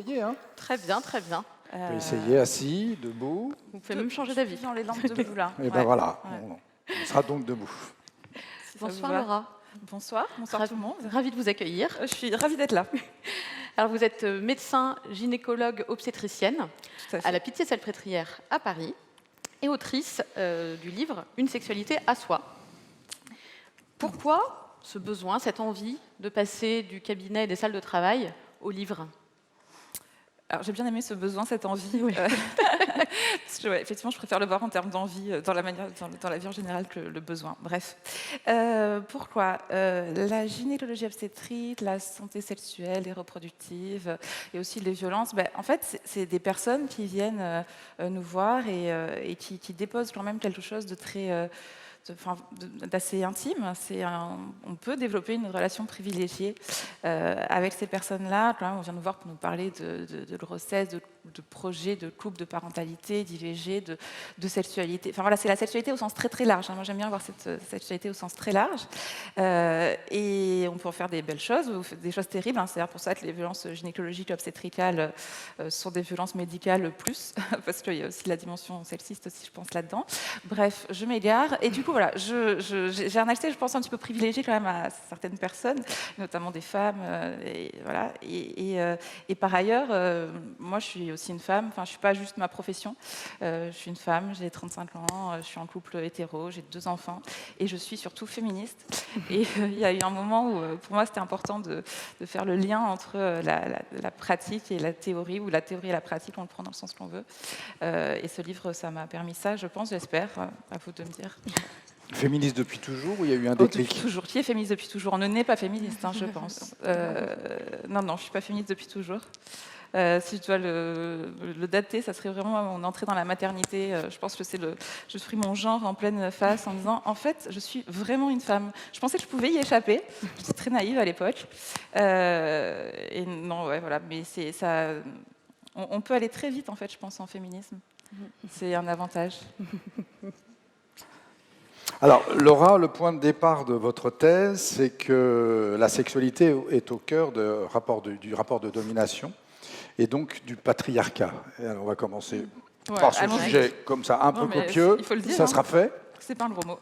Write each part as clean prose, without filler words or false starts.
essayer. Hein. Très bien, très bien. Vous pouvez essayer assis, debout. Vous pouvez même changer d'avis. Dans les lampes debout, là. Et bien voilà, on sera donc debout. Si ça vous Bonsoir va. Laura. Bonsoir tout le monde. Ravie de vous accueillir. Je suis ravie d'être là. Alors vous êtes médecin, gynécologue, obstétricienne Tout à fait. à la Pitié-Salpêtrière à Paris et autrice du livre Une sexualité à soi. Pourquoi ce besoin, cette envie de passer du cabinet et des salles de travail au livre? Alors j'ai bien aimé ce besoin, cette envie. Oui. Parce que, effectivement, je préfère le voir en termes d'envie dans la vie en général que le besoin. Bref. Pourquoi la gynécologie obstétrique, la santé sexuelle et reproductive et aussi les violences, en fait, c'est des personnes qui viennent nous voir et qui déposent quand même quelque chose de très... d'assez intime. On peut développer une relation privilégiée avec ces personnes-là. Quand même, on vient nous voir pour nous parler de grossesse, de projets, de couple, de parentalité, d'IVG, de sexualité. Enfin voilà, c'est la sexualité au sens très très large. Moi, j'aime bien voir cette sexualité au sens très large. Et on peut en faire des belles choses ou des choses terribles. C'est d'ailleurs pour ça que les violences gynécologiques obstétricales sont des violences médicales plus, parce qu'il y a aussi la dimension sexiste aussi, je pense, là-dedans. Bref, je m'égare. Et du coup, voilà, j'ai un accès, je pense, un petit peu privilégié quand même à certaines personnes, notamment des femmes. Voilà. Et par ailleurs, moi, je suis aussi une femme. Enfin, je ne suis pas juste ma profession. Je suis une femme, j'ai 35 ans, je suis en couple hétéro, j'ai 2 enfants. Et je suis surtout féministe. Et il y a eu un moment où, pour moi, c'était important de faire le lien entre la pratique et la théorie, ou la théorie et la pratique, on le prend dans le sens qu'on veut. Et ce livre, ça m'a permis ça, je pense, j'espère. À vous de me dire. Féministe depuis toujours ou il y a eu un déclic? Depuis toujours. Qui est féministe depuis toujours? On ne naît pas féministe, je pense. Non, je ne suis pas féministe depuis toujours. Si je dois le dater, ça serait vraiment mon entrée dans la maternité. Je pense que je suis mon genre en pleine face en disant, en fait, je suis vraiment une femme. Je pensais que je pouvais y échapper. J'étais très naïve à l'époque. Et non, voilà. Mais c'est ça. On peut aller très vite, en fait, je pense, en féminisme. C'est un avantage. Alors, Laura, le point de départ de votre thèse, c'est que la sexualité est au cœur du rapport de domination et donc du patriarcat. Et alors, on va commencer par ce sujet comme ça, un peu copieux. Il faut le dire, ça sera fait. C'est pas un gros mot.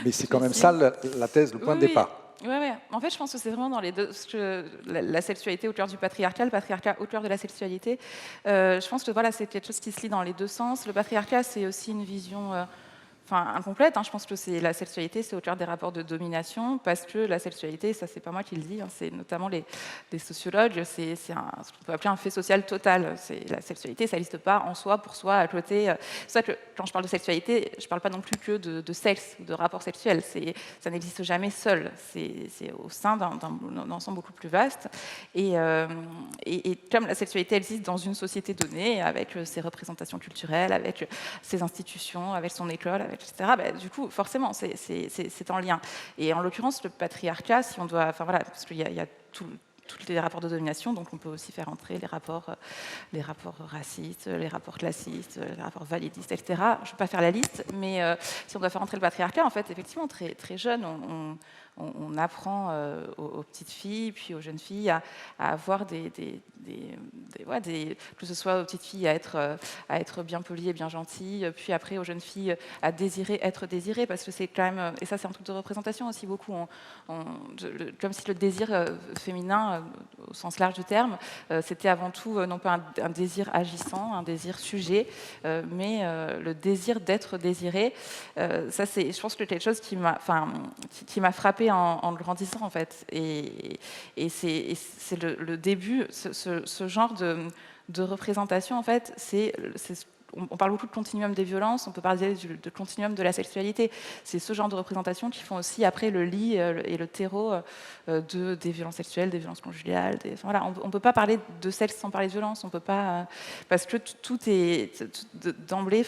Mais c'est quand même ça la thèse, le point de départ. Oui. En fait, je pense que c'est vraiment dans les deux. Parce que la sexualité au cœur du patriarcat, le patriarcat au cœur de la sexualité. Je pense que voilà, c'est quelque chose qui se lit dans les deux sens. Le patriarcat, c'est aussi une vision incomplète. Je pense que la sexualité, c'est au cœur des rapports de domination, parce que la sexualité, ça, c'est pas moi qui le dis, c'est notamment les sociologues, c'est ce qu'on peut appeler un fait social total. La sexualité, ça n'existe pas en soi, pour soi, à côté. C'est ça que quand je parle de sexualité, je parle pas non plus que de sexe ou de rapport sexuel. Ça n'existe jamais seul. C'est au sein d'un ensemble beaucoup plus vaste. Et comme la sexualité existe dans une société donnée, avec ses représentations culturelles, avec ses institutions, avec son école, etc., du coup, forcément, c'est en lien. Et en l'occurrence, le patriarcat, si on doit... parce qu'il y a tous les rapports de domination, donc on peut aussi faire entrer les rapports racistes, les rapports classistes, les rapports validistes, etc. Je ne vais pas faire la liste, mais si on doit faire entrer le patriarcat, en fait, effectivement, très, très jeune, on apprend aux petites filles, puis aux jeunes filles, à avoir que ce soit aux petites filles à être bien polies et bien gentilles, puis après aux jeunes filles à désirer être désirées, parce que c'est quand même, et ça c'est un truc de représentation aussi beaucoup, comme si le désir féminin, au sens large du terme, c'était avant tout non pas un désir agissant, un désir sujet, mais le désir d'être désiré. Ça c'est, je pense que quelque chose qui m'a frappée en grandissant, en fait. Et c'est le début, ce genre de représentation, en fait, on parle beaucoup de continuum des violences, on peut parler de continuum de la sexualité. C'est ce genre de représentation qui font aussi après le lit et le terreau des violences sexuelles, des violences conjugales. On ne peut pas parler de sexe sans parler de violence. On peut pas, parce que tout est d'emblée,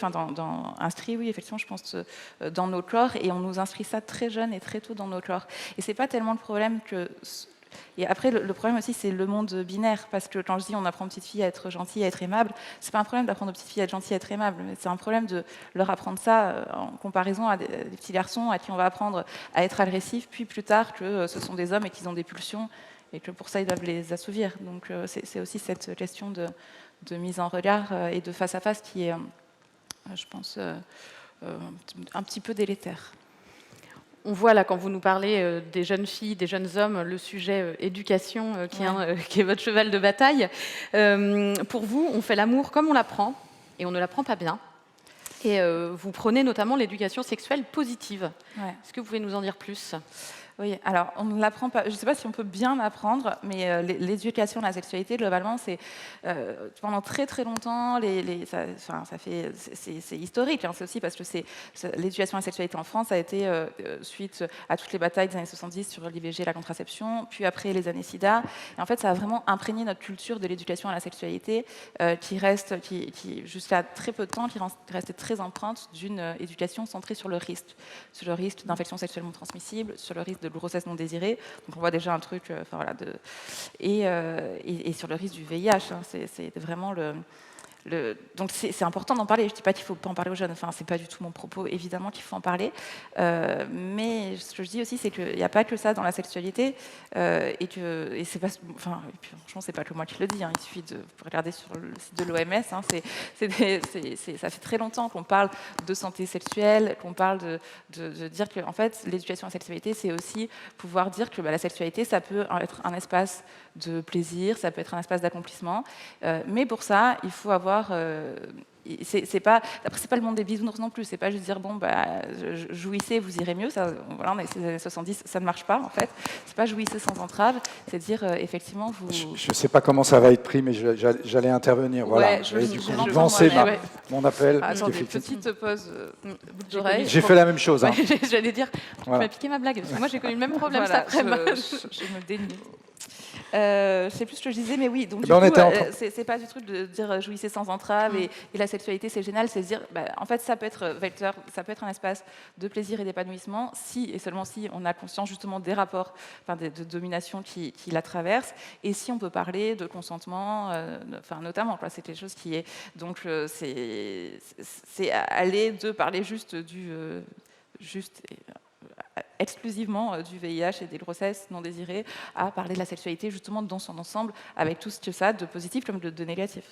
inscrit, oui, effectivement, je pense, dans nos corps, et on nous inscrit ça très jeune et très tôt dans nos corps. Et c'est pas tellement le problème que... Et après, le problème aussi, c'est le monde binaire, parce que quand je dis on apprend aux petites filles à être gentilles, à être aimables, c'est pas un problème d'apprendre aux petites filles à être gentilles, à être aimables, mais c'est un problème de leur apprendre ça en comparaison à des petits garçons à qui on va apprendre à être agressifs, puis plus tard que ce sont des hommes et qu'ils ont des pulsions et que pour ça, ils doivent les assouvir. Donc c'est aussi cette question de mise en regard et de face à face qui est, je pense, un petit peu délétère. On voit là, quand vous nous parlez des jeunes filles, des jeunes hommes, le sujet éducation qui est votre cheval de bataille. Pour vous, on fait l'amour comme on l'apprend, et on ne l'apprend pas bien. Et vous prenez notamment l'éducation sexuelle positive. Ouais. Est-ce que vous pouvez nous en dire plus ? Oui, alors on ne l'apprend pas. Je ne sais pas si on peut bien l'apprendre, mais l'éducation à la sexualité, globalement, c'est pendant très très longtemps, c'est historique. Hein, c'est aussi parce que l'éducation à la sexualité en France a été suite à toutes les batailles des années 70 sur l'IVG, la contraception, puis après les années SIDA. Et en fait, ça a vraiment imprégné notre culture de l'éducation à la sexualité, qui jusqu'à très peu de temps, qui restait très empreinte d'une éducation centrée sur le risque d'infections sexuellement transmissibles, sur le risque de grossesse non désirée. Donc on voit déjà un truc, et sur le risque du VIH. Hein, c'est vraiment donc c'est important d'en parler. Je ne dis pas qu'il ne faut pas en parler aux jeunes. Enfin, c'est pas du tout mon propos. Évidemment qu'il faut en parler. Mais ce que je dis aussi, c'est qu'il n'y a pas que ça dans la sexualité, et c'est pas. Enfin, et puis, franchement, c'est pas que moi qui le dis. Hein, il suffit de regarder sur le site de l'OMS. Hein, ça fait très longtemps qu'on parle de santé sexuelle, qu'on parle de dire que en fait, l'éducation à la sexualité, c'est aussi pouvoir dire que la sexualité, ça peut être un espace de plaisir, ça peut être un espace d'accomplissement. Mais pour ça, il faut avoir c'est pas le monde des bisounours non plus. C'est pas juste dire bon jouissez, vous irez mieux. Ça, voilà, on est les années 70, ça ne marche pas en fait. C'est pas jouissez sans entrave. C'est dire effectivement vous. Je sais pas comment ça va être pris, mais j'allais intervenir. Voilà. Ouais, du coup, vous lancez mon appel. Attendez, petite pause d'oreille. J'ai fait la même chose. Hein. Ouais, j'allais dire, tu m'as piqué ma blague. Parce que moi, j'ai connu le même problème voilà, ça après. Je me dénie. Je sais plus ce que je disais, mais oui, donc c'est pas du truc de dire jouissez sans entrave et la sexualité c'est génial, c'est de dire en fait ça peut être vecteur, ça peut être un espace de plaisir et d'épanouissement si et seulement si on a conscience justement des rapports, de domination qui la traversent, et si on peut parler de consentement, notamment c'est quelque chose qui est donc c'est aller de parler juste exclusivement du VIH et des grossesses non désirées à parler de la sexualité justement dans son ensemble avec tout ce que ça a de positif comme de négatif.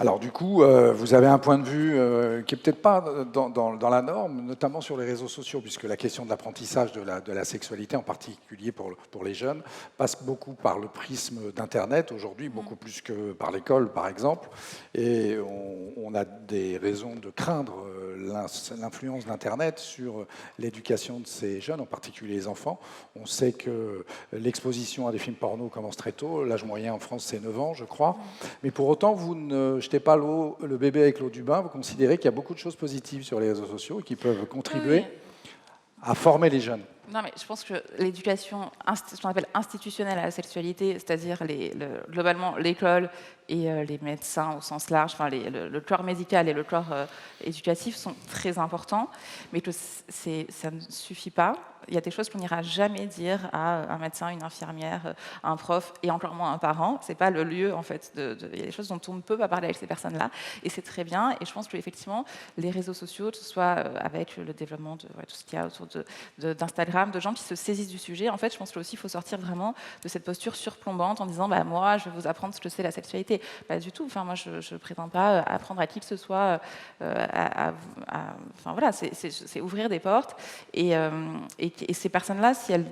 Alors du coup, vous avez un point de vue qui n'est peut-être pas dans la norme, notamment sur les réseaux sociaux, puisque la question de l'apprentissage de la sexualité, en particulier pour les jeunes, passe beaucoup par le prisme d'Internet aujourd'hui, beaucoup plus que par l'école, par exemple. Et on a des raisons de craindre l'influence d'Internet sur l'éducation de ces jeunes, en particulier les enfants. On sait que l'exposition à des films porno commence très tôt. L'âge moyen en France, c'est 9 ans, je crois. Mais pour autant, vous ne jetez pas le bébé avec l'eau du bain. Vous considérez qu'il y a beaucoup de choses positives sur les réseaux sociaux et qui peuvent contribuer à former les jeunes. Non, mais je pense que l'éducation, ce qu'on appelle institutionnelle à la sexualité, c'est-à-dire globalement l'école et les médecins au sens large, le corps médical et le corps éducatif sont très importants, mais que ça ne suffit pas. Il y a des choses qu'on n'ira jamais dire à un médecin, une infirmière, un prof et encore moins un parent. C'est pas le lieu en fait. Il y a des choses dont on ne peut pas parler avec ces personnes-là, et c'est très bien. Et je pense qu'effectivement, les réseaux sociaux, que ce soit avec le développement de tout ce qu'il y a autour d'Instagram, de gens qui se saisissent du sujet, en fait, je pense qu'il faut sortir vraiment de cette posture surplombante en disant moi, je vais vous apprendre ce que c'est la sexualité. Pas du tout. Enfin, moi, je ne prétends pas apprendre à qui que ce soit. Enfin voilà, c'est ouvrir des portes et ces personnes-là, si elles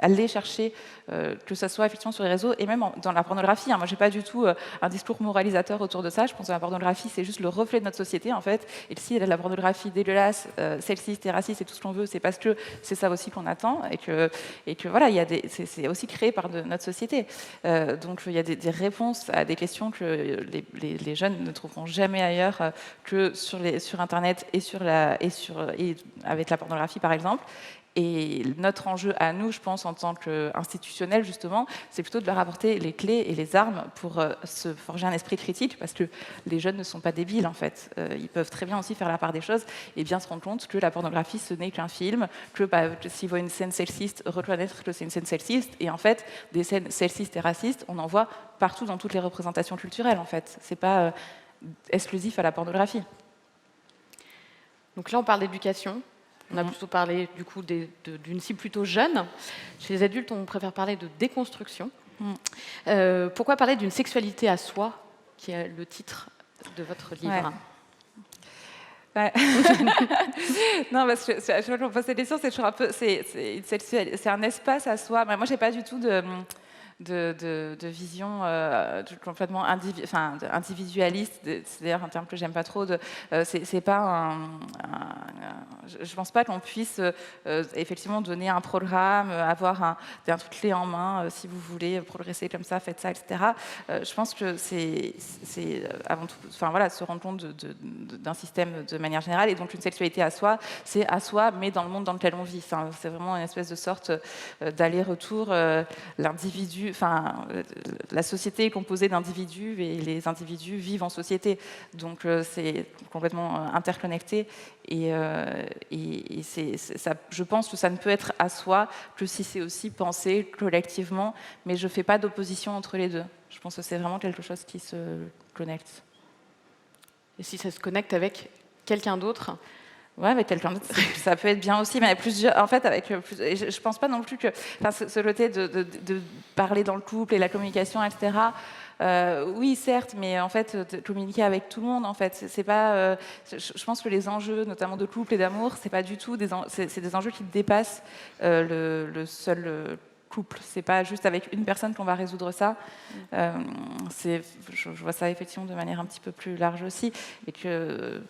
aller chercher, que ce soit effectivement sur les réseaux et même dans la pornographie. Moi, je n'ai pas du tout un discours moralisateur autour de ça. Je pense que la pornographie, c'est juste le reflet de notre société, en fait. Et si elle a de la pornographie dégueulasse, sexiste et raciste et tout ce qu'on veut, c'est parce que c'est ça aussi qu'on attend et que voilà, c'est aussi créé par notre société. Donc, il y a des réponses à des questions que les jeunes ne trouveront jamais ailleurs que sur Internet et avec la pornographie, par exemple. Et notre enjeu à nous, je pense, en tant qu'institutionnel, justement, c'est plutôt de leur apporter les clés et les armes pour se forger un esprit critique, parce que les jeunes ne sont pas débiles, en fait. Ils peuvent très bien aussi faire la part des choses et bien se rendre compte que la pornographie, ce n'est qu'un film, que s'ils voient une scène sexiste, reconnaître que c'est une scène sexiste. Et en fait, des scènes sexistes et racistes, on en voit partout dans toutes les représentations culturelles, en fait. C'est pas exclusif à la pornographie. Donc là, on parle d'éducation. On a plutôt parlé du coup d'une cible plutôt jeune. Chez les adultes, on préfère parler de déconstruction. Pourquoi parler d'une sexualité à soi, qui est le titre de votre livre? Ouais. Non, parce que à chaque fois qu'on pose cette question, c'est toujours un peu, c'est un espace à soi. Mais moi, j'ai pas du tout de vision complètement individualiste. C'est d'ailleurs un terme que j'aime pas trop. C'est pas je pense pas qu'on puisse effectivement donner un programme, avoir un truc clé en main. Si vous voulez progresser comme ça, faites ça, etc. Je pense que c'est avant tout, voilà, se rendre compte d'un système de manière générale. Et donc une sexualité à soi, c'est à soi, mais dans le monde dans lequel on vit. C'est vraiment une espèce de sorte d'aller-retour. L'individu, la société est composée d'individus et les individus vivent en société. Donc c'est complètement interconnecté. Et je pense que ça ne peut être à soi que si c'est aussi pensé collectivement, mais je ne fais pas d'opposition entre les deux. Je pense que c'est vraiment quelque chose qui se connecte. Et si ça se connecte avec quelqu'un d'autre? Ouais, avec quelqu'un d'autre, ça peut être bien aussi, mais en fait, je pense pas non plus que, ce côté de parler dans le couple et la communication, etc. Oui, certes, mais en fait, de communiquer avec tout le monde, en fait, c'est pas. Je pense que les enjeux, notamment de couple et d'amour, c'est pas du tout c'est des enjeux qui dépassent le seul couple. C'est pas juste avec une personne qu'on va résoudre ça. Je vois ça effectivement de manière un petit peu plus large aussi, et que.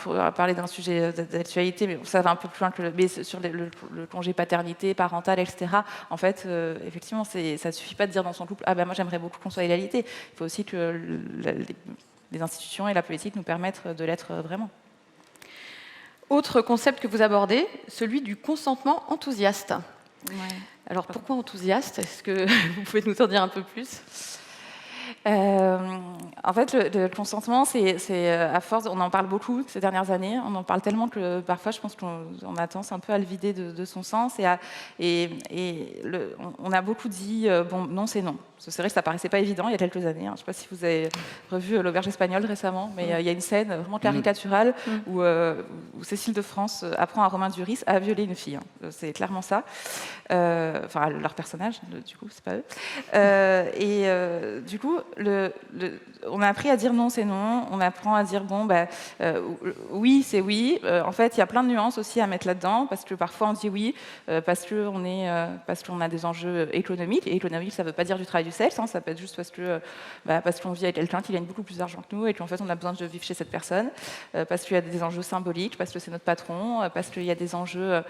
Pour parler d'un sujet d'actualité, mais ça va un peu plus loin que sur le congé paternité, parental, etc. En fait, effectivement, ça ne suffit pas de dire dans son couple « Ah ben moi j'aimerais beaucoup qu'on soit égalité ». Il faut aussi que les institutions et la politique nous permettent de l'être vraiment. Autre concept que vous abordez, celui du consentement enthousiaste. Ouais. Alors pourquoi enthousiaste? Est-ce que vous pouvez nous en dire un peu plus? En fait, le consentement, c'est à force, on en parle beaucoup ces dernières années, on en parle tellement que parfois je pense qu'on a tendance un peu à le vider de son sens, on a beaucoup dit bon, non c'est non. C'est vrai que ça paraissait pas évident il y a quelques années. Je ne sais pas si vous avez revu L'Auberge espagnole récemment, mais il y a une scène vraiment caricaturale où Cécile de France apprend à Romain Duris à violer une fille. C'est clairement ça. Enfin, leur personnage, du coup, c'est pas eux. Du coup, on a appris à dire non, c'est non. On apprend à dire bon, oui, c'est oui. En fait, il y a plein de nuances aussi à mettre là-dedans, parce que parfois on dit oui, parce qu'on a des enjeux économiques. Et économique, ça ne veut pas dire du travail du sexe, ça peut être juste parce qu'on vit avec quelqu'un qui gagne beaucoup plus d'argent que nous et qu'en fait on a besoin de vivre chez cette personne, parce qu'il y a des enjeux symboliques, parce que c'est notre patron, parce qu'il y a des enjeux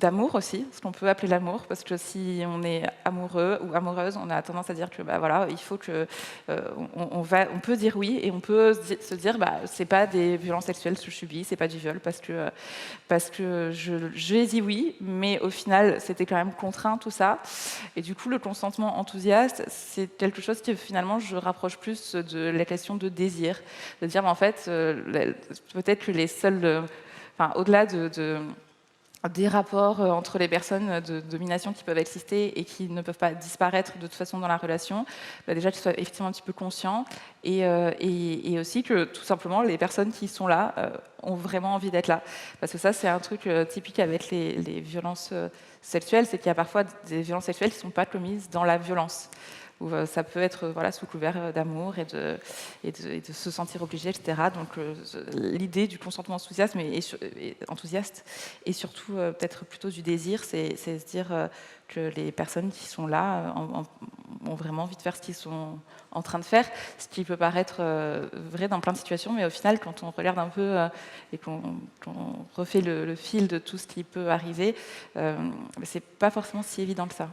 d'amour aussi, ce qu'on peut appeler l'amour, parce que si on est amoureux ou amoureuse, on a tendance à dire que voilà, il faut que on peut dire oui, et on peut se dire c'est pas des violences sexuelles que je subis, c'est pas du viol, parce que j'ai dit oui, mais au final c'était quand même contraint tout ça. Et du coup le consentement enthousiaste, c'est quelque chose qui finalement je rapproche plus de la question de désir, de dire en fait peut-être que les seuls, au-delà des rapports entre les personnes de domination qui peuvent exister et qui ne peuvent pas disparaître de toute façon dans la relation, déjà qu'ils soient effectivement un petit peu conscients et aussi que tout simplement les personnes qui sont là ont vraiment envie d'être là. Parce que ça, c'est un truc typique avec les violences sexuelles, c'est qu'il y a parfois des violences sexuelles qui ne sont pas commises dans la violence, où ça peut être sous couvert d'amour et de se sentir obligé, etc. Donc l'idée du consentement enthousiaste et surtout peut-être plutôt du désir, c'est se dire que les personnes qui sont là ont vraiment envie de faire ce qu'ils sont en train de faire, ce qui peut paraître vrai dans plein de situations, mais au final, quand on regarde un peu et qu'on refait le fil de tout ce qui peut arriver, c'est pas forcément si évident que ça.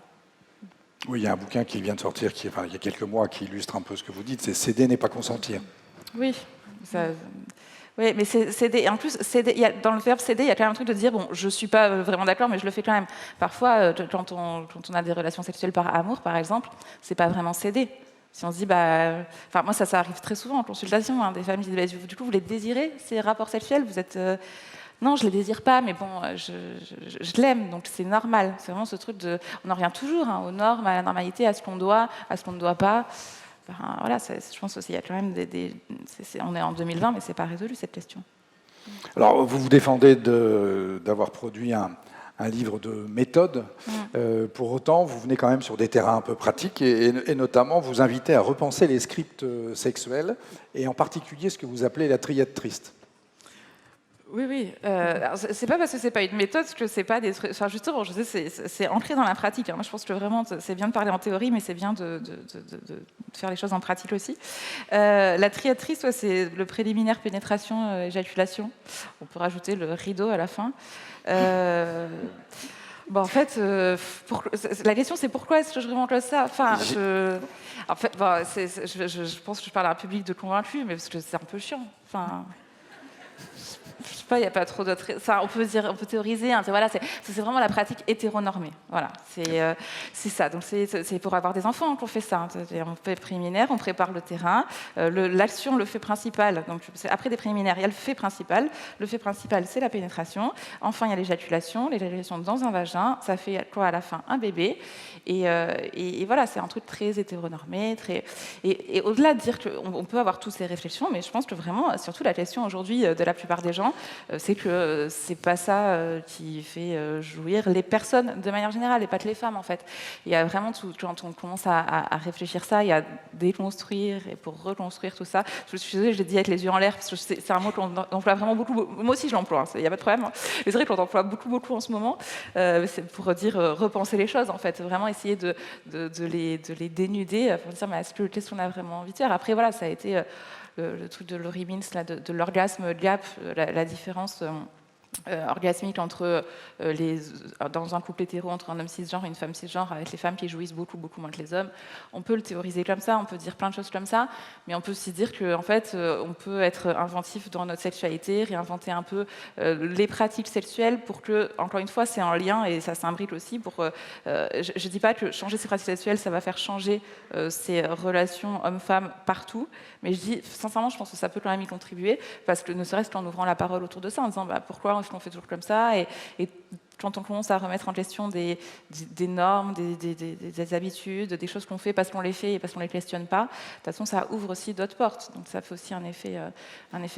Oui, il y a un bouquin qui vient de sortir, il y a quelques mois, qui illustre un peu ce que vous dites, c'est « Céder n'est pas consentir ». Oui, oui, mais céder. En plus, dans le verbe céder, il y a quand même un truc de dire bon, je suis pas vraiment d'accord, mais je le fais quand même. Parfois, quand on a des relations sexuelles par amour, par exemple, c'est pas vraiment céder. Si on se dit moi ça arrive très souvent en consultation, des femmes qui disent du coup vous les désirez ces rapports sexuels, vous êtes non, je les désire pas, mais bon, je l'aime, donc c'est normal. C'est vraiment ce truc on en revient toujours aux normes, à la normalité, à ce qu'on doit, à ce qu'on ne doit pas. Voilà, je pense aussi, il y a quand même on est en 2020, mais c'est pas résolu cette question. Alors, vous vous défendez d'avoir produit un livre de méthode. Pour autant, vous venez quand même sur des terrains un peu pratiques et notamment vous invitez à repenser les scripts sexuels et en particulier ce que vous appelez la triade triste. Oui. C'est pas parce que c'est pas une méthode que c'est pas des trucs. Enfin, justement, je sais, c'est ancré dans la pratique. Moi, je pense que vraiment, c'est bien de parler en théorie, mais c'est bien de faire les choses en pratique aussi. La triade triste, c'est le préliminaire, pénétration, éjaculation. On peut rajouter le rideau à la fin. Bon, en fait, la question c'est pourquoi est-ce que je remonte ça. Enfin, en fait, bon, je pense que je parle à un public de convaincus, mais parce que c'est un peu chiant. Enfin. Je sais pas, il n'y a pas trop d'autres. Enfin, on peut théoriser. Hein, voilà, c'est vraiment la pratique hétéronormée. Voilà, c'est ça. Donc c'est pour avoir des enfants qu'on fait ça. Hein. On fait préliminaire, on prépare le terrain. L'action, le fait principal. Donc après des préliminaires, il y a le fait principal. Le fait principal, c'est la pénétration. Enfin, il y a l'éjaculation. L'éjaculation dans un vagin, ça fait quoi à la fin? Un bébé. Et voilà, c'est un truc très hétéronormé. Et au-delà de dire qu'on peut avoir toutes ces réflexions, mais je pense que vraiment, surtout la question aujourd'hui de la plupart des gens, c'est que c'est pas ça qui fait jouir les personnes de manière générale et pas que les femmes en fait. Il y a vraiment quand on commence à réfléchir ça, il y a déconstruire et pour reconstruire tout ça. Je suis désolée, j'ai dit avec les yeux en l'air parce que c'est un mot qu'on emploie vraiment beaucoup. Moi aussi je l'emploie, il n'y a pas de problème. Mais c'est vrai qu'on l'emploie beaucoup en ce moment. C'est pour dire repenser les choses en fait, vraiment essayer de les dénuder pour dire mais qu'est-ce qu'on a vraiment envie de faire. Après voilà, ça a été le truc de Laurie Mintz, là, de l'orgasme gap, la différence orgasmique entre dans un couple hétéro entre un homme cisgenre et une femme cisgenre, avec les femmes qui jouissent beaucoup moins que les hommes. On peut le théoriser comme ça, on peut dire plein de choses comme ça, mais on peut aussi dire qu'en fait, on peut être inventif dans notre sexualité, réinventer un peu les pratiques sexuelles pour que, encore une fois, c'est en lien et ça s'imbrique aussi pour... je dis pas que changer ses pratiques sexuelles, ça va faire changer ses relations hommes-femmes partout, mais je dis, sincèrement, je pense que ça peut quand même y contribuer, parce que ne serait-ce qu'en ouvrant la parole autour de ça, en disant pourquoi est-ce qu'on fait toujours comme ça et quand on commence à remettre en question des normes, des habitudes, des choses qu'on fait parce qu'on les fait et parce qu'on ne les questionne pas, de toute façon, ça ouvre aussi d'autres portes. Donc ça fait aussi un effet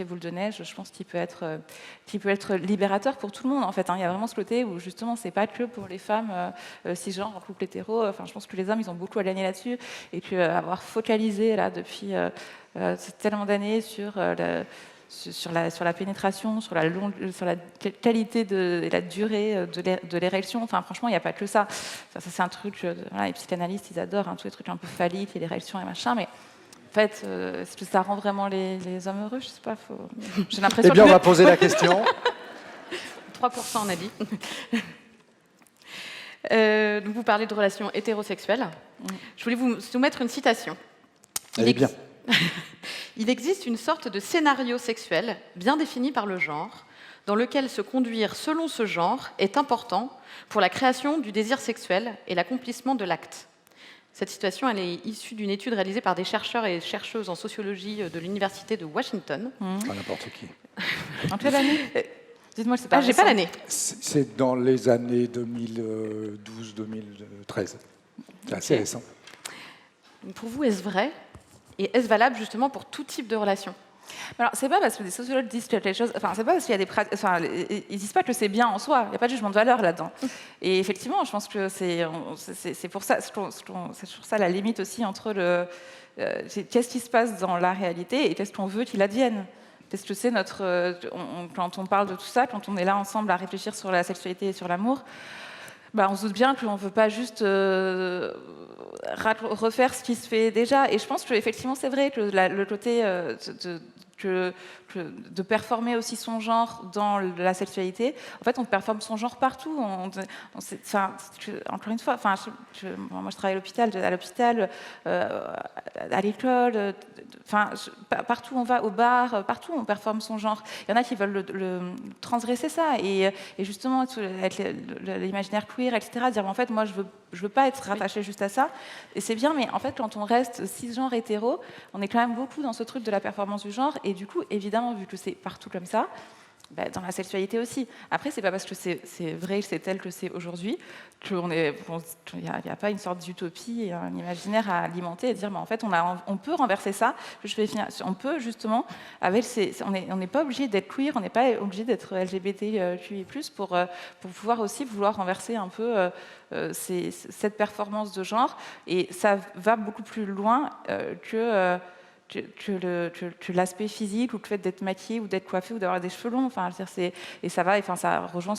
boule de neige, je pense, qui peut être libérateur pour tout le monde, en fait. Hein. Il y a vraiment ce côté où, justement, c'est pas que pour les femmes cisgenres, en couple hétéro. Enfin, je pense que les hommes, ils ont beaucoup à gagner là-dessus et qu'avoir focalisé, là, depuis tellement d'années sur la pénétration, sur la qualité et la durée de l'érection. Enfin, franchement, il n'y a pas que ça. Ça c'est un truc, les psychanalystes, ils adorent, hein, tous les trucs un peu phalliques, et l'érection et machin, mais en fait, est-ce que ça rend vraiment les hommes heureux? Je sais pas, j'ai l'impression Eh bien, on va poser la question. 3% on a dit. Donc vous parlez de relations hétérosexuelles. Je voulais vous soumettre une citation. Elle est bien. Il existe une sorte de scénario sexuel bien défini par le genre, dans lequel se conduire selon ce genre est important pour la création du désir sexuel et l'accomplissement de l'acte. Cette citation, elle est issue d'une étude réalisée par des chercheurs et chercheuses en sociologie de l'université de Washington. Pas n'importe qui. En quelle année? Dites-moi, c'est pas. J'ai pas l'année. C'est dans les années 2012-2013. C'est assez récent. Pour vous, est-ce vrai? Et est-ce valable justement pour tout type de relation? Alors, c'est pas parce que les sociologues disent quelque chose. Enfin, c'est pas parce qu'il y a des pratiques. Enfin, ils disent pas que c'est bien en soi. Il n'y a pas de jugement de valeur là-dedans. Et effectivement, je pense que c'est pour ça. C'est toujours ça la limite aussi entre qu'est-ce qui se passe dans la réalité et qu'est-ce qu'on veut qu'il advienne. Parce que c'est quand on parle de tout ça, quand on est là ensemble à réfléchir sur la sexualité et sur l'amour, on se doute bien qu'on ne veut pas juste refaire ce qui se fait déjà. Et je pense qu'effectivement, c'est vrai que le côté de performer aussi son genre dans la sexualité, en fait, on performe son genre partout. Encore une fois, moi, je travaille à l'hôpital, à l'école, partout on va, au bar, partout on performe son genre. Il y en a qui veulent le transgresser ça et justement avec l'imaginaire queer, etc. Dire en fait moi je veux pas être rattachée juste à ça et c'est bien, mais en fait quand on reste cisgenre hétéro, on est quand même beaucoup dans ce truc de la performance du genre et du coup évidemment vu que c'est partout comme ça, Dans la sexualité aussi. Après, c'est pas parce que c'est vrai, c'est tel que c'est aujourd'hui qu'il n'y a pas une sorte d'utopie, un imaginaire à alimenter et dire, en fait, on peut renverser ça. On peut justement, on n'est pas obligé d'être queer, on n'est pas obligé d'être LGBTQI+, pour pouvoir aussi vouloir renverser un peu cette performance de genre. Et ça va beaucoup plus loin que l'aspect physique ou le fait d'être maquillé ou d'être coiffé ou d'avoir des cheveux longs. Et ça va, ça rejoint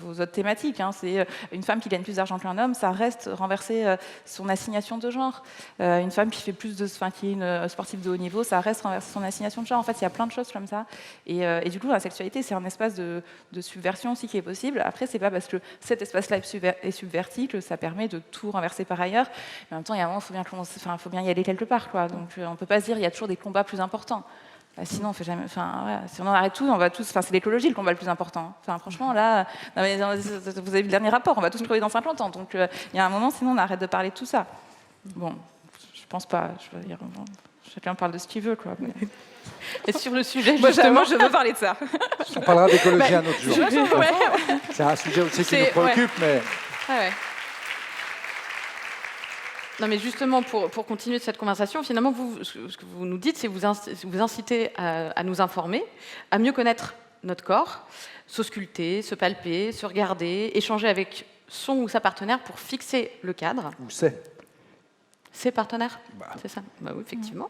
vos autres thématiques. C'est une femme qui gagne plus d'argent qu'un homme, ça reste renverser son assignation de genre. Une femme qui fait qui est une sportive de haut niveau, ça reste renverser son assignation de genre. En fait, il y a plein de choses comme ça. Et du coup, la sexualité, c'est un espace de subversion aussi qui est possible. Après, c'est pas parce que cet espace-là est subverti que ça permet de tout renverser par ailleurs. Mais en même temps, il y a un moment, il faut bien y aller quelque part, quoi. Donc, on peut pas dire il y a toujours des combats plus importants. Sinon, on fait jamais. Si on arrête tout, on va tous. C'est l'écologie le combat le plus important. Franchement, là, vous avez vu le dernier rapport, on va tous crever dans 50 ans. Donc, il y a un moment, sinon, on arrête de parler de tout ça. Bon, je pense pas. Je veux dire, chacun parle de ce qu'il veut, quoi. Mais... Et sur le sujet, justement, je veux parler de ça. On parlera d'écologie un autre jour. Ouais. C'est un sujet aussi qui nous préoccupe, mais. Ouais. Non, mais justement, pour continuer cette conversation, finalement, ce que vous nous dites, c'est vous incitez à nous informer, à mieux connaître notre corps, s'ausculter, se palper, se regarder, échanger avec son ou sa partenaire pour fixer le cadre. Ou c'est Ses partenaires, c'est ça. Oui, effectivement.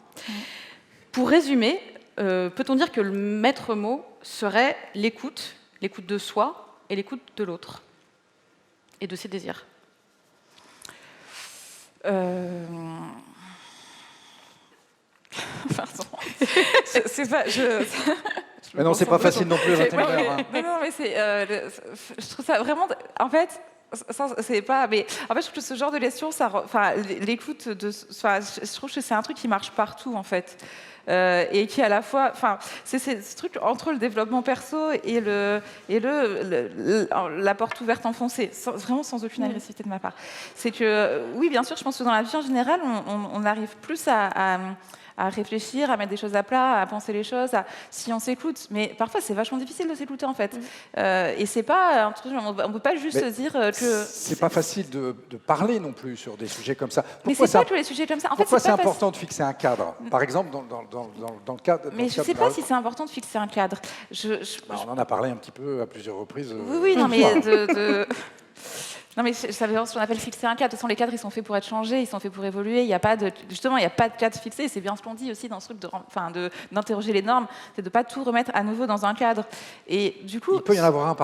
Pour résumer, peut-on dire que le maître mot serait l'écoute de soi et l'écoute de l'autre et de ses désirs? Pardon. C'est pas. Mais non, c'est pas facile non plus à 21 heures. Non, mais je trouve ça vraiment. En fait. C'est pas, mais en fait, je trouve que ce genre de question, l'écoute je trouve que c'est un truc qui marche partout en fait, et qui à la fois, c'est ce truc entre le développement perso et la porte ouverte enfoncée, vraiment sans aucune agressivité de ma part. C'est que oui, bien sûr, je pense que dans la vie en général, on arrive plus à réfléchir, à mettre des choses à plat, à penser les choses, si on s'écoute. Mais parfois, c'est vachement difficile de s'écouter, en fait. Et c'est pas un truc, on ne peut pas juste se dire que... C'est pas facile de parler non plus sur des sujets comme ça. Mais c'est pas tous les sujets comme ça. En pourquoi fait, c'est important de fixer un cadre? Par exemple, dans le cadre... Mais je ne sais pas si c'est important de fixer un cadre. On en a parlé un petit peu à plusieurs reprises. Oui, non, mais Non, mais ça veut dire ce qu'on appelle fixer un cadre. De toute façon, les cadres, ils sont faits pour être changés, ils sont faits pour évoluer. Il n'y a pas de cadre fixé. C'est bien ce qu'on dit aussi dans ce truc d'interroger les normes, c'est de ne pas tout remettre à nouveau dans un cadre. Et du coup, il peut y en avoir un,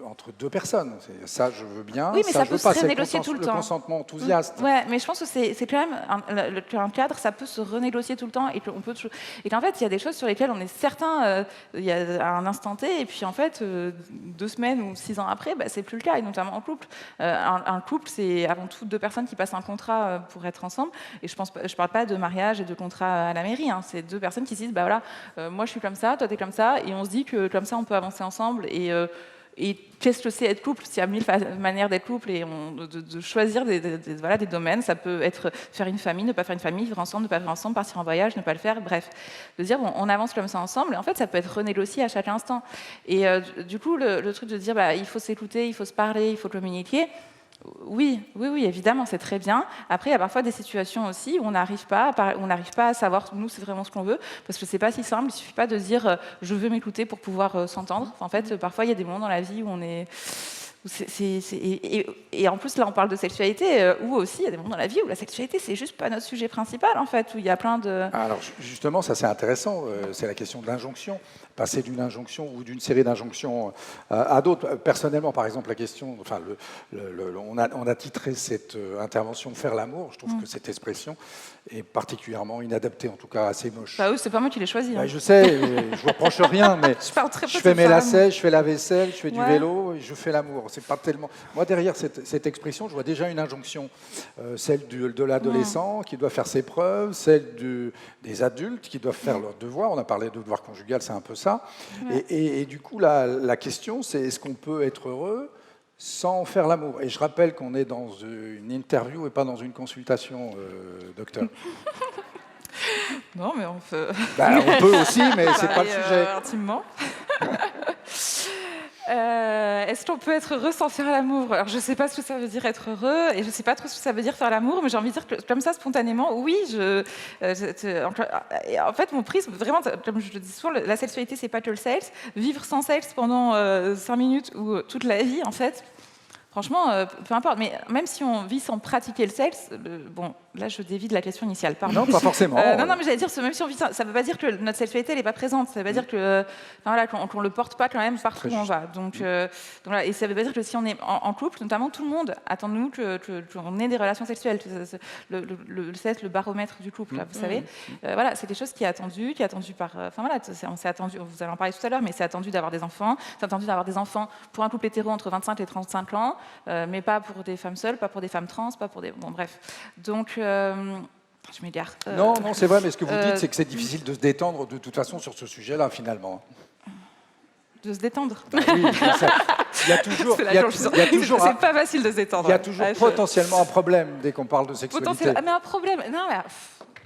entre deux personnes. Ça, je veux bien. Oui, mais ça peut se renégocier tout le temps. Le consentement enthousiaste. Ouais, mais je pense que c'est quand même qu'un cadre, ça peut se renégocier tout le temps et qu'en fait, il y a des choses sur lesquelles on est certain, il y a un instant T, et puis en fait, 2 semaines ou 6 ans après, c'est plus le cas, et notamment en couple. Un couple, c'est avant tout 2 personnes qui passent un contrat pour être ensemble. Et je parle pas de mariage et de contrat à la mairie. C'est 2 personnes qui se disent, moi je suis comme ça, toi t'es comme ça, et on se dit que comme ça on peut avancer ensemble. Et qu'est-ce que c'est être couple? S'il y a 1000 manières d'être couple et de choisir des domaines, ça peut être faire une famille, ne pas faire une famille, vivre ensemble, ne pas vivre ensemble, partir en voyage, ne pas le faire, bref. De dire on avance comme ça ensemble, et en fait ça peut être renégocié à chaque instant. Et du coup, le truc de dire il faut s'écouter, il faut se parler, il faut communiquer, oui, évidemment, c'est très bien. Après, il y a parfois des situations aussi où on n'arrive pas à savoir, nous, c'est vraiment ce qu'on veut, parce que c'est pas si simple. Il suffit pas de dire je veux m'écouter pour pouvoir s'entendre. En fait, parfois, il y a des moments dans la vie où on est... Et en plus, là, on parle de sexualité, où aussi, il y a des moments dans la vie où la sexualité, c'est juste pas notre sujet principal, en fait, où il y a plein de... Alors, justement, ça, c'est intéressant. C'est la question de l'injonction. Passer d'une injonction ou d'une série d'injonctions à d'autres. Personnellement, par exemple, la question... Enfin, on a titré cette intervention « Faire l'amour ». Je trouve que cette expression est particulièrement inadaptée, en tout cas assez moche. Oui, c'est pas moi qui l'ai choisi. Je sais, je vous reproche rien, mais je fais mes lacets, je fais la vaisselle, je fais du vélo et je fais l'amour. C'est pas tellement... Moi, derrière cette expression, je vois déjà une injonction. Celle de l'adolescent qui doit faire ses preuves, celle des adultes qui doivent faire leurs devoirs. On a parlé de devoir conjugal, c'est un peu ça. Et du coup, la question, c'est est-ce qu'on peut être heureux sans faire l'amour? Et je rappelle qu'on est dans une interview et pas dans une consultation, docteur. Non, mais on peut... On peut aussi, mais c'est pas le sujet. Intimement. Est-ce qu'on peut être heureux sans faire l'amour? Alors, je ne sais pas ce que ça veut dire être heureux, et je ne sais pas trop ce que ça veut dire faire l'amour, mais j'ai envie de dire que, comme ça, spontanément, oui. En fait, mon prisme, vraiment, comme je le dis souvent, la sexualité, c'est pas que le sexe. Vivre sans sexe pendant 5 minutes ou toute la vie, en fait, franchement, peu importe. Mais même si on vit sans pratiquer le sexe, bon, là, je dévie de la question initiale. Pardon. Non, pas forcément. Non, mais j'allais dire, même si on vit sans, ça ne veut pas dire que notre sexualité n'est pas présente. Ça ne veut pas dire que, voilà, qu'on le porte pas quand même partout où on va. Donc voilà, et ça ne veut pas dire que si on est en couple, notamment, tout le monde attend de nous qu'on ait des relations sexuelles. Le sexe, le baromètre du couple, là, vous savez. Voilà, c'est des choses qui est attendu par. Enfin voilà, on s'est attendu. Vous allez en parler tout à l'heure, mais c'est attendu d'avoir des enfants. C'est attendu d'avoir des enfants pour un couple hétéro entre 25 et 35 ans. Mais pas pour des femmes seules, pas pour des femmes trans, pas pour des... Bon, bref. Donc, je m'égare. Non, c'est vrai, mais ce que vous dites, c'est que c'est difficile de se détendre de toute façon sur ce sujet-là, finalement. De se détendre. Bah oui, il y a toujours... C'est pas facile de se détendre. Il y a toujours potentiellement un problème dès qu'on parle de sexualité. Mais un problème... Non, mais...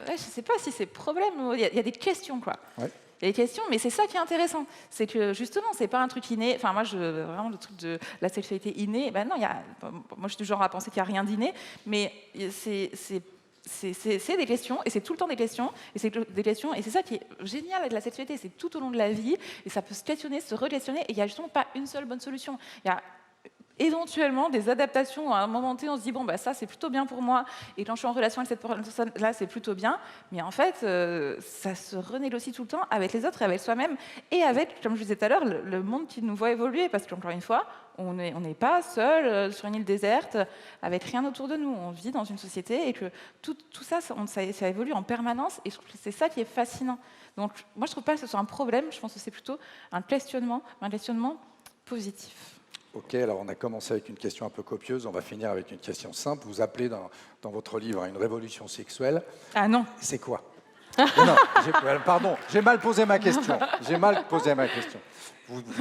je ne sais pas si c'est problème. Il y a des questions, quoi. Ouais. Il y a des questions, mais c'est ça qui est intéressant. C'est que, justement, c'est pas un truc inné. Enfin, moi, vraiment, le truc de la sexualité innée, ben non, moi, je suis du genre à penser qu'il n'y a rien d'inné, mais c'est des questions, et c'est tout le temps des questions, et c'est des questions, et c'est ça qui est génial avec la sexualité, c'est tout au long de la vie, et ça peut se questionner, se re-questionner, et il n'y a justement pas une seule bonne solution. Il y a éventuellement des adaptations. À un moment donné, on se dit, bon, bah, ça, c'est plutôt bien pour moi, et quand je suis en relation avec cette personne-là, c'est plutôt bien, mais en fait, ça se renégocie tout le temps avec les autres, et avec soi-même, et avec, comme je vous disais tout à l'heure, le monde qui nous voit évoluer, parce qu'encore une fois, on n'est pas seul sur une île déserte, avec rien autour de nous. On vit dans une société, et que tout ça, ça évolue en permanence, et je trouve que c'est ça qui est fascinant. Donc, moi, je ne trouve pas que ce soit un problème, je pense que c'est plutôt un questionnement positif. Ok, alors on a commencé avec une question un peu copieuse, on va finir avec une question simple. Vous appelez dans votre livre à une révolution sexuelle. Ah non. C'est quoi? Non, pardon, j'ai mal posé ma question.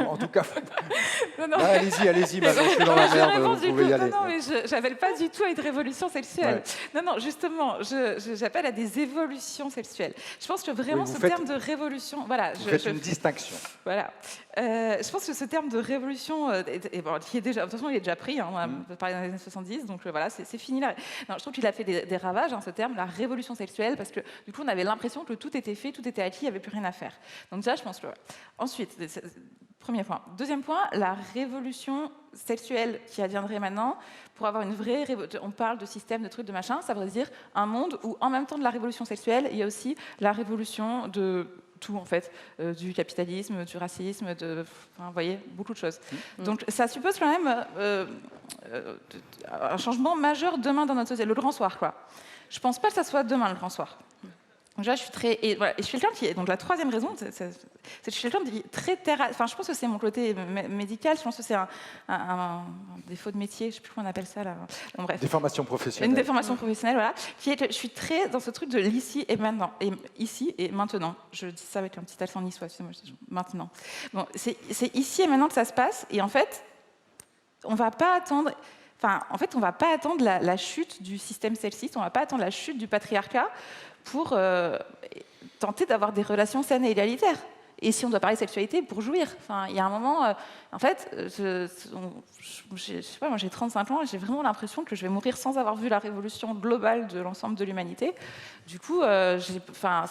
En tout cas, allez-y, Manon, je suis dans la merde, vous pouvez y aller. Non, mais je n'appelle pas du tout à une révolution sexuelle. Ouais. Non, justement, j'appelle à des évolutions sexuelles. Je pense que vraiment terme de révolution... Voilà, vous faites une distinction. Voilà. Je pense que ce terme de révolution, qui est déjà, de toute façon, il est déjà pris, on a parlé dans les années 70, donc voilà, c'est fini là. Non, je trouve qu'il a fait des ravages, ce terme, la révolution sexuelle, parce que du coup, on avait l'impression que tout était fait, tout était acquis, il n'y avait plus rien à faire. Donc ça, je pense que... Ensuite, premier point. Deuxième point, la révolution sexuelle qui adviendrait maintenant, pour avoir une vraie révolution, on parle de système, de trucs, de machin, ça veut dire un monde où, en même temps de la révolution sexuelle, il y a aussi la révolution de tout, en fait, du capitalisme, du racisme, vous voyez, beaucoup de choses. Donc ça suppose quand même un changement majeur demain dans notre société, le grand soir, quoi. Je ne pense pas que ça soit demain, le grand soir. Donc là, je suis très... Et je suis quelqu'un qui... Donc la troisième raison, c'est que je suis quelqu'un qui est très terre... Enfin, je pense que c'est mon côté médical, je pense que c'est un défaut de métier, je ne sais plus comment on appelle ça, là. Bon, bref. Déformation professionnelle. Une déformation professionnelle, voilà. Qui est que je suis très dans ce truc de l'ici et maintenant. Et ici et maintenant. Je dis ça avec un petit accent niçois, excusez-moi, je dis maintenant. Bon, c'est ici et maintenant que ça se passe, et en fait, on ne va pas attendre... Enfin, en fait, on ne va pas attendre la chute du système sexiste, on ne va pas attendre la chute du patriarcat pour tenter d'avoir des relations saines et égalitaires. Et si on doit parler de sexualité, pour jouir. Enfin, il y a un moment, en fait, je sais pas, moi j'ai 35 ans et j'ai vraiment l'impression que je vais mourir sans avoir vu la révolution globale de l'ensemble de l'humanité. Du coup,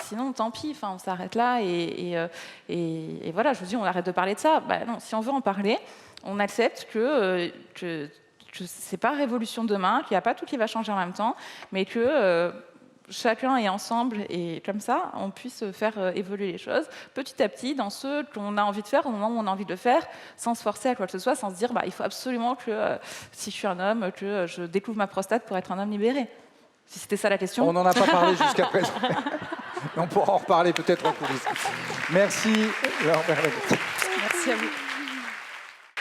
sinon, tant pis, on s'arrête là et voilà, je vous dis, on arrête de parler de ça. Bah, non, si on veut en parler, on accepte que c'est pas révolution demain, qu'il n'y a pas tout qui va changer en même temps, mais que chacun est ensemble et comme ça, on puisse faire évoluer les choses petit à petit dans ce qu'on a envie de faire au moment où on a envie de le faire, sans se forcer à quoi que ce soit, sans se dire il faut absolument que si je suis un homme, que je découvre ma prostate pour être un homme libéré. Si c'était ça la question. On n'en a pas parlé jusqu'à présent. On pourra en reparler peut-être en coulisses. Merci. Merci à vous.